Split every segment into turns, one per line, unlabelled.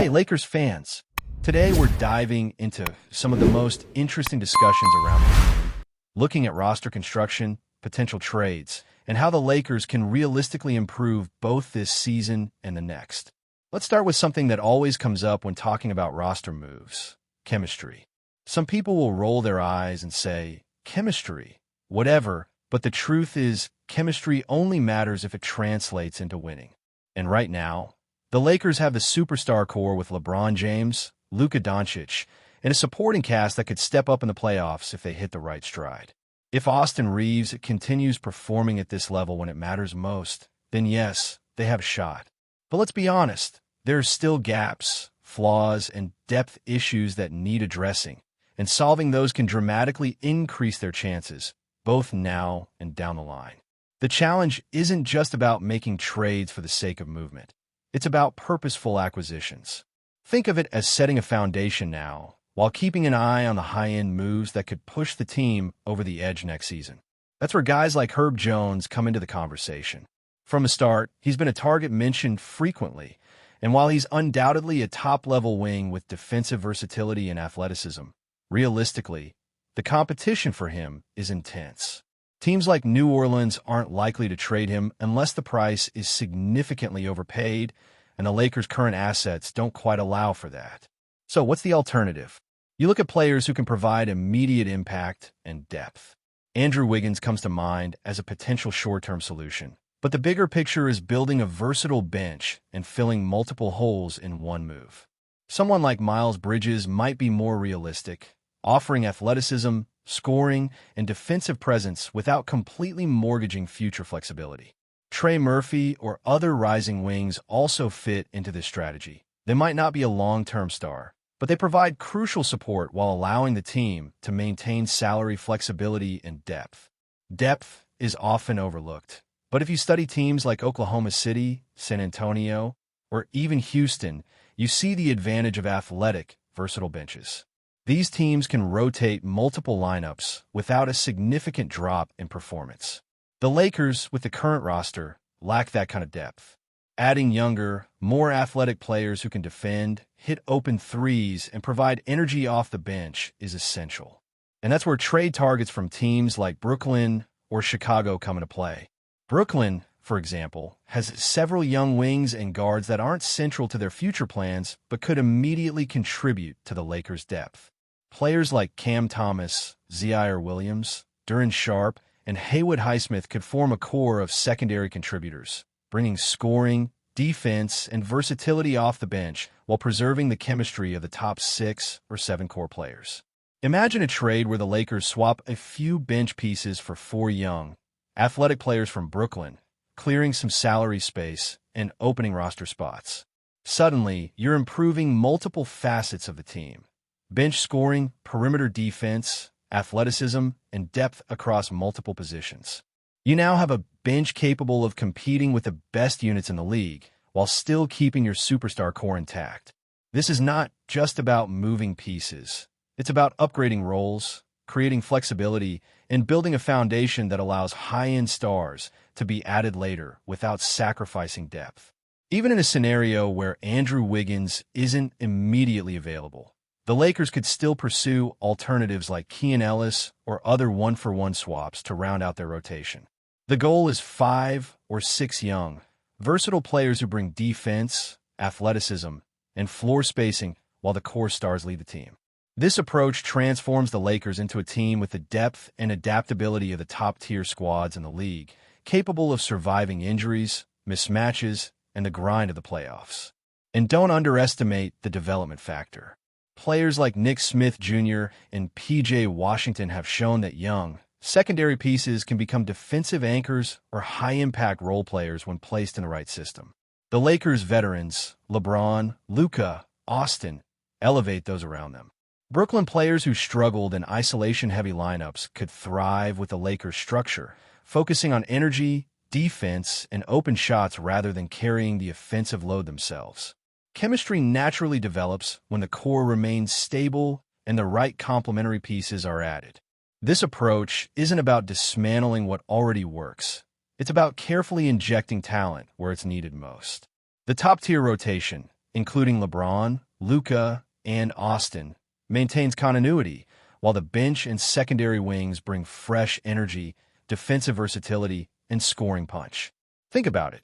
Hey, Lakers fans. Today we're diving into some of the most interesting discussions around the team, looking at roster construction, potential trades, and how the Lakers can realistically improve both this season and the next. Let's start with something that always comes up when talking about roster moves: chemistry. Some people will roll their eyes and say, chemistry, whatever, but the truth is, chemistry only matters if it translates into winning. And right now, the Lakers have the superstar core with LeBron James, Luka Doncic, and a supporting cast that could step up in the playoffs if they hit the right stride. If Austin Reeves continues performing at this level when it matters most, then yes, they have a shot. But let's be honest, there are still gaps, flaws, and depth issues that need addressing, and solving those can dramatically increase their chances, both now and down the line. The challenge isn't just about making trades for the sake of movement. It's about purposeful acquisitions. Think of it as setting a foundation now, while keeping an eye on the high-end moves that could push the team over the edge next season. That's where guys like Herb Jones come into the conversation. From the start, he's been a target mentioned frequently, and while he's undoubtedly a top-level wing with defensive versatility and athleticism, realistically, the competition for him is intense. Teams like New Orleans aren't likely to trade him unless the price is significantly overpaid, and the Lakers' current assets don't quite allow for that. So what's the alternative? You look at players who can provide immediate impact and depth. Andrew Wiggins comes to mind as a potential short-term solution, but the bigger picture is building a versatile bench and filling multiple holes in one move. Someone like Miles Bridges might be more realistic, offering athleticism, scoring, and defensive presence without completely mortgaging future flexibility. Trey Murphy or other rising wings also fit into this strategy. They might not be a long-term star, but they provide crucial support while allowing the team to maintain salary flexibility and depth. Depth is often overlooked, but if you study teams like Oklahoma City, San Antonio, or even Houston, you see the advantage of athletic, versatile benches. These teams can rotate multiple lineups without a significant drop in performance. The Lakers, with the current roster, lack that kind of depth. Adding younger, more athletic players who can defend, hit open threes, and provide energy off the bench is essential. And that's where trade targets from teams like Brooklyn or Chicago come into play. Brooklyn, for example, has several young wings and guards that aren't central to their future plans but could immediately contribute to the Lakers' depth. Players like Cam Thomas, Zaire Williams, Duran Sharp, and Haywood Highsmith could form a core of secondary contributors, bringing scoring, defense, and versatility off the bench while preserving the chemistry of the top 6 or 7 core players. Imagine a trade where the Lakers swap a few bench pieces for 4 young, athletic players from Brooklyn, clearing some salary space and opening roster spots. Suddenly, you're improving multiple facets of the team: bench scoring, perimeter defense, athleticism, and depth across multiple positions. You now have a bench capable of competing with the best units in the league while still keeping your superstar core intact. This is not just about moving pieces. It's about upgrading roles, creating flexibility, and building a foundation that allows high-end stars to be added later without sacrificing depth. Even in a scenario where Andrew Wiggins isn't immediately available, the Lakers could still pursue alternatives like Keon Ellis or other one-for-one swaps to round out their rotation. The goal is 5 or 6 young, versatile players who bring defense, athleticism, and floor spacing while the core stars lead the team. This approach transforms the Lakers into a team with the depth and adaptability of the top-tier squads in the league, capable of surviving injuries, mismatches, and the grind of the playoffs. And don't underestimate the development factor. Players like Nick Smith Jr. and P.J. Washington have shown that young, secondary pieces can become defensive anchors or high-impact role players when placed in the right system. The Lakers' veterans, LeBron, Luka, Austin, elevate those around them. Brooklyn players who struggled in isolation-heavy lineups could thrive with the Lakers' structure, focusing on energy, defense, and open shots rather than carrying the offensive load themselves. Chemistry naturally develops when the core remains stable and the right complementary pieces are added. This approach isn't about dismantling what already works. It's about carefully injecting talent where it's needed most. The top-tier rotation, including LeBron, Luka, and Austin, maintains continuity, while the bench and secondary wings bring fresh energy, defensive versatility, and scoring punch. Think about it.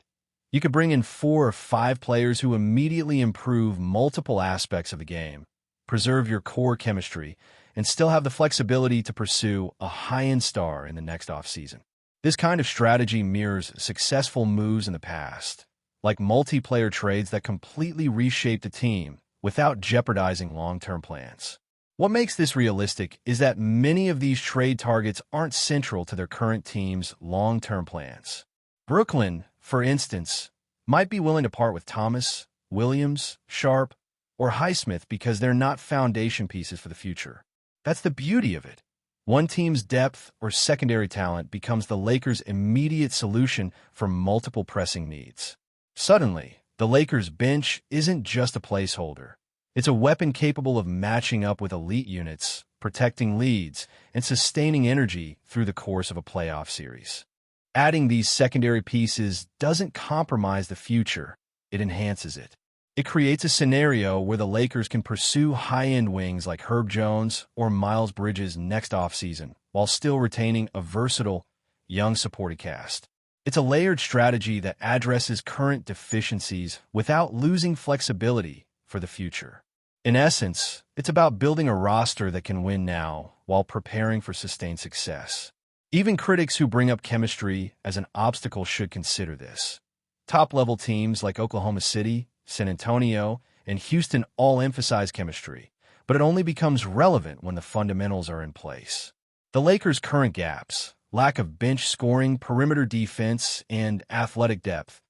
You could bring in 4 or 5 players who immediately improve multiple aspects of the game, preserve your core chemistry, and still have the flexibility to pursue a high-end star in the next offseason. This kind of strategy mirrors successful moves in the past, like multiplayer trades that completely reshape the team without jeopardizing long-term plans. What makes this realistic is that many of these trade targets aren't central to their current team's long-term plans. Brooklyn, for instance, might be willing to part with Thomas, Williams, Sharp, or Highsmith because they're not foundation pieces for the future. That's the beauty of it. One team's depth or secondary talent becomes the Lakers' immediate solution for multiple pressing needs. Suddenly, the Lakers' bench isn't just a placeholder. It's a weapon capable of matching up with elite units, protecting leads, and sustaining energy through the course of a playoff series. Adding these secondary pieces doesn't compromise the future, it enhances it. It creates a scenario where the Lakers can pursue high-end wings like Herb Jones or Miles Bridges next offseason, while still retaining a versatile, young supporting cast. It's a layered strategy that addresses current deficiencies without losing flexibility for the future. In essence, it's about building a roster that can win now while preparing for sustained success. Even critics who bring up chemistry as an obstacle should consider this. Top-level teams like Oklahoma City, San Antonio, and Houston all emphasize chemistry, but it only becomes relevant when the fundamentals are in place. The Lakers' current gaps, lack of bench scoring, perimeter defense, and athletic depth,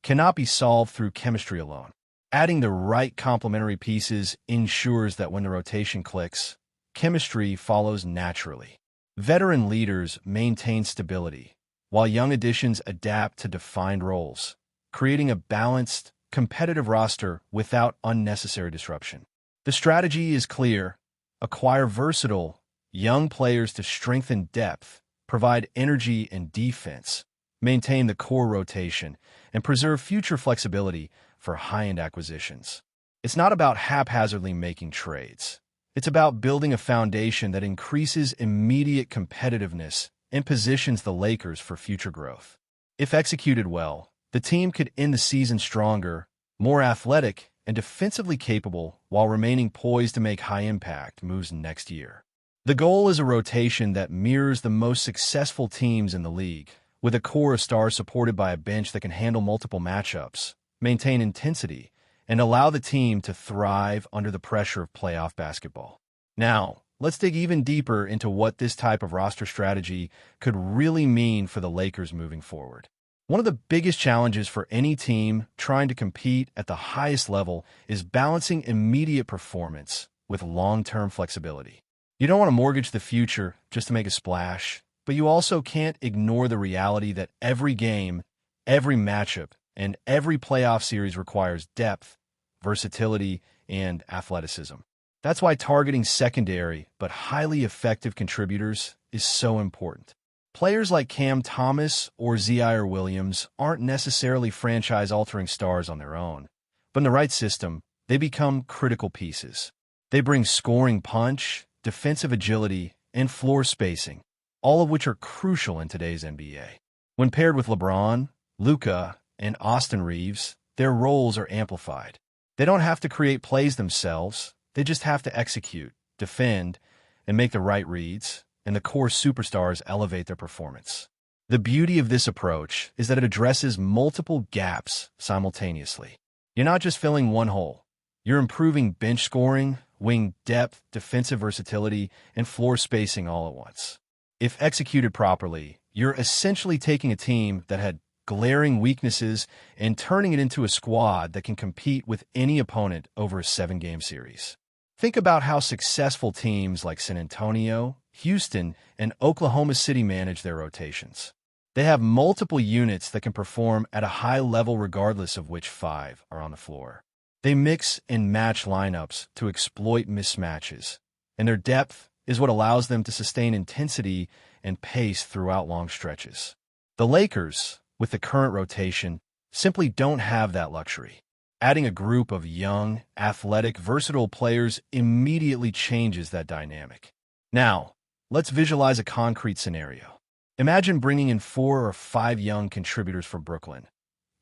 cannot be solved through chemistry alone. Adding the right complementary pieces ensures that when the rotation clicks, chemistry follows naturally. Veteran leaders maintain stability, while young additions adapt to defined roles, creating a balanced, competitive roster without unnecessary disruption. The strategy is clear: acquire versatile, young players to strengthen depth, provide energy and defense, maintain the core rotation, and preserve future flexibility for high-end acquisitions. It's not about haphazardly making trades. It's about building a foundation that increases immediate competitiveness and positions the Lakers for future growth. If executed well, the team could end the season stronger, more athletic, and defensively capable while remaining poised to make high-impact moves next year. The goal is a rotation that mirrors the most successful teams in the league, with a core of stars supported by a bench that can handle multiple matchups, maintain intensity, and allow the team to thrive under the pressure of playoff basketball. Now, let's dig even deeper into what this type of roster strategy could really mean for the Lakers moving forward. One of the biggest challenges for any team trying to compete at the highest level is balancing immediate performance with long-term flexibility. You don't want to mortgage the future just to make a splash, but you also can't ignore the reality that every game, every matchup, and every playoff series requires depth, versatility, and athleticism. That's why targeting secondary but highly effective contributors is so important. Players like Cam Thomas or Zaire Williams aren't necessarily franchise-altering stars on their own, but in the right system, they become critical pieces. They bring scoring punch, defensive agility, and floor spacing, all of which are crucial in today's NBA. When paired with LeBron, Luka, and Austin Reeves, their roles are amplified. They don't have to create plays themselves, they just have to execute, defend, and make the right reads, and the core superstars elevate their performance. The beauty of this approach is that it addresses multiple gaps simultaneously. You're not just filling one hole. You're improving bench scoring, wing depth, defensive versatility, and floor spacing all at once. If executed properly, you're essentially taking a team that had glaring weaknesses and turning it into a squad that can compete with any opponent over a 7-game series. Think about how successful teams like San Antonio, Houston, and Oklahoma City manage their rotations. They have multiple units that can perform at a high level regardless of which 5 are on the floor. They mix and match lineups to exploit mismatches, and their depth is what allows them to sustain intensity and pace throughout long stretches. The Lakers, with the current rotation, simply don't have that luxury. Adding a group of young, athletic, versatile players immediately changes that dynamic. Now, let's visualize a concrete scenario. Imagine bringing in 4 or 5 young contributors for Brooklyn.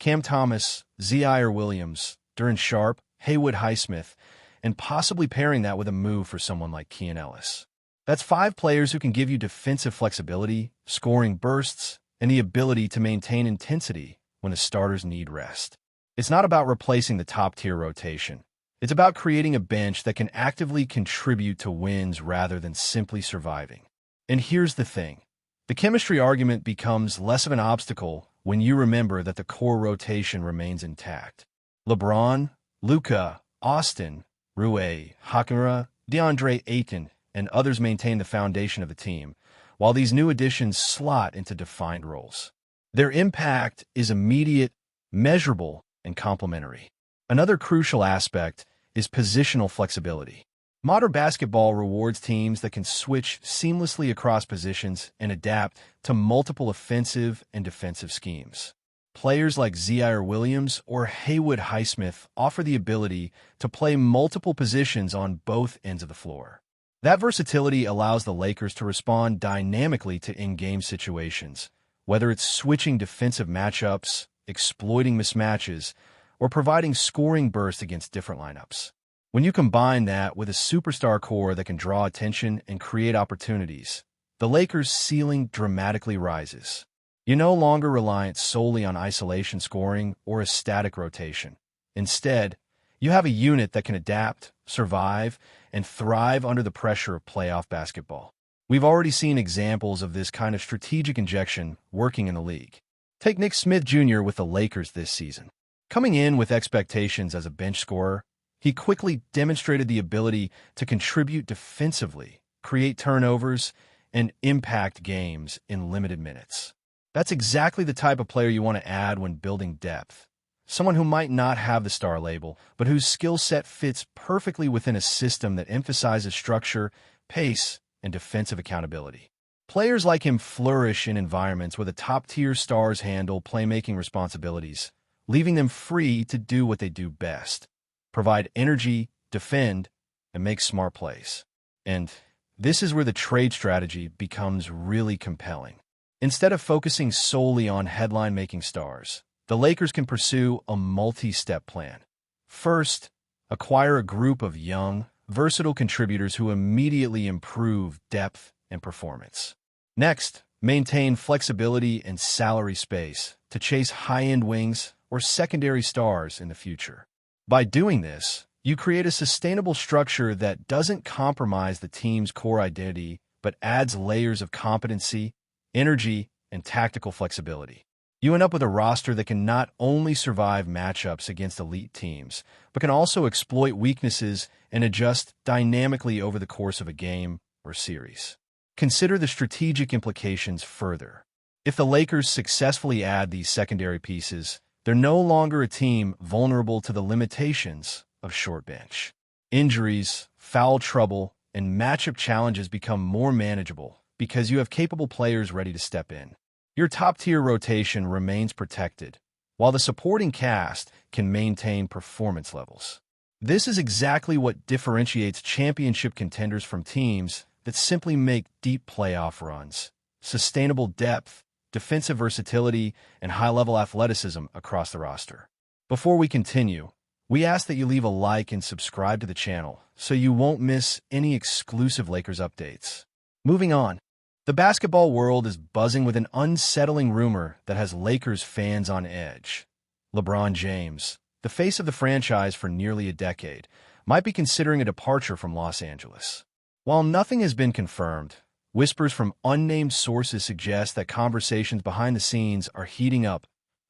Cam Thomas, Zaire Williams, Duran Sharp, Haywood Highsmith, and possibly pairing that with a move for someone like Keon Ellis. That's 5 players who can give you defensive flexibility, scoring bursts, and the ability to maintain intensity when the starters need rest. It's not about replacing the top-tier rotation. It's about creating a bench that can actively contribute to wins rather than simply surviving. And here's the thing. The chemistry argument becomes less of an obstacle when you remember that the core rotation remains intact. LeBron, Luka, Austin, Rui Hachimura, DeAndre Ayton, and others maintain the foundation of the team, while these new additions slot into defined roles. Their impact is immediate, measurable, and complementary. Another crucial aspect is positional flexibility. Modern basketball rewards teams that can switch seamlessly across positions and adapt to multiple offensive and defensive schemes. Players like Zaire Williams or Haywood Highsmith offer the ability to play multiple positions on both ends of the floor. That versatility allows the Lakers to respond dynamically to in-game situations, whether it's switching defensive matchups, exploiting mismatches, or providing scoring bursts against different lineups. When you combine that with a superstar core that can draw attention and create opportunities, the Lakers' ceiling dramatically rises. You're no longer reliant solely on isolation scoring or a static rotation. Instead, you have a unit that can adapt, survive, and thrive under the pressure of playoff basketball. We've already seen examples of this kind of strategic injection working in the league. Take Nick Smith Jr. with the Lakers this season. Coming in with expectations as a bench scorer, he quickly demonstrated the ability to contribute defensively, create turnovers, and impact games in limited minutes. That's exactly the type of player you want to add when building depth. Someone who might not have the star label, but whose skill set fits perfectly within a system that emphasizes structure, pace, and defensive accountability. Players like him flourish in environments where the top-tier stars handle playmaking responsibilities, leaving them free to do what they do best: provide energy, defend, and make smart plays. And this is where the trade strategy becomes really compelling. Instead of focusing solely on headline-making stars, the Lakers can pursue a multi-step plan. First, acquire a group of young, versatile contributors who immediately improve depth and performance. Next, maintain flexibility and salary space to chase high-end wings or secondary stars in the future. By doing this, you create a sustainable structure that doesn't compromise the team's core identity, but adds layers of competency, energy, and tactical flexibility. You end up with a roster that can not only survive matchups against elite teams, but can also exploit weaknesses and adjust dynamically over the course of a game or series. Consider the strategic implications further. If the Lakers successfully add these secondary pieces, they're no longer a team vulnerable to the limitations of short bench. Injuries, foul trouble, and matchup challenges become more manageable because you have capable players ready to step in. Your top-tier rotation remains protected, while the supporting cast can maintain performance levels. This is exactly what differentiates championship contenders from teams that simply make deep playoff runs: sustainable depth, defensive versatility, and high-level athleticism across the roster. Before we continue, we ask that you leave a like and subscribe to the channel so you won't miss any exclusive Lakers updates. Moving on, the basketball world is buzzing with an unsettling rumor that has Lakers fans on edge. LeBron James, the face of the franchise for nearly a decade, might be considering a departure from Los Angeles. While nothing has been confirmed, whispers from unnamed sources suggest that conversations behind the scenes are heating up,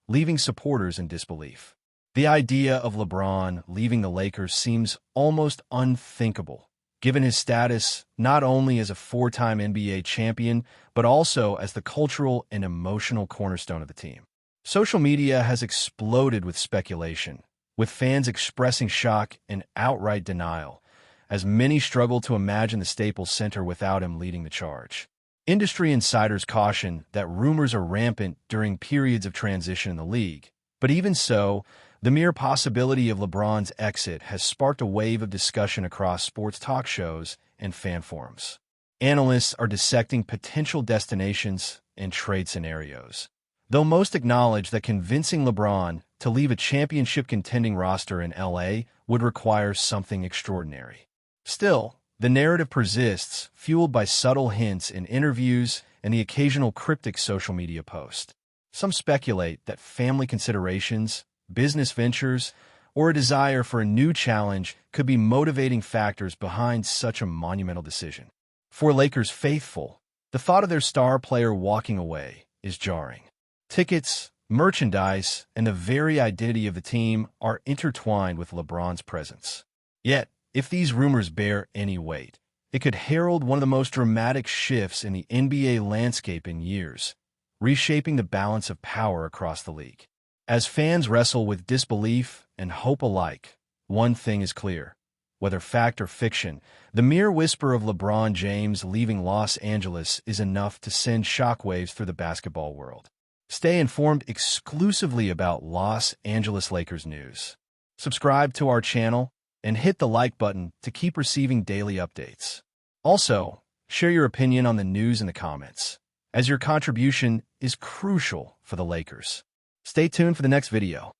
leaving supporters in disbelief. The idea of LeBron leaving the Lakers seems almost unthinkable, given his status not only as a 4-time NBA champion, but also as the cultural and emotional cornerstone of the team. Social media has exploded with speculation, with fans expressing shock and outright denial, as many struggle to imagine the Staples Center without him leading the charge. Industry insiders caution that rumors are rampant during periods of transition in the league, but even so, The mere possibility of LeBron's exit has sparked a wave of discussion across sports talk shows and fan forums. Analysts are dissecting potential destinations and trade scenarios, though most acknowledge that convincing LeBron to leave a championship-contending roster in LA would require something extraordinary. Still, the narrative persists, fueled by subtle hints in interviews and the occasional cryptic social media post. Some speculate that family considerations, business ventures, or a desire for a new challenge could be motivating factors behind such a monumental decision. For Lakers faithful, the thought of their star player walking away is jarring. Tickets, merchandise, and the very identity of the team are intertwined with LeBron's presence. Yet, if these rumors bear any weight, it could herald one of the most dramatic shifts in the NBA landscape in years, reshaping the balance of power across the league. As fans wrestle with disbelief and hope alike, one thing is clear. Whether fact or fiction, the mere whisper of LeBron James leaving Los Angeles is enough to send shockwaves through the basketball world. Stay informed exclusively about Los Angeles Lakers news. Subscribe to our channel and hit the like button to keep receiving daily updates. Also, share your opinion on the news in the comments, as your contribution is crucial for the Lakers. Stay tuned for the next video.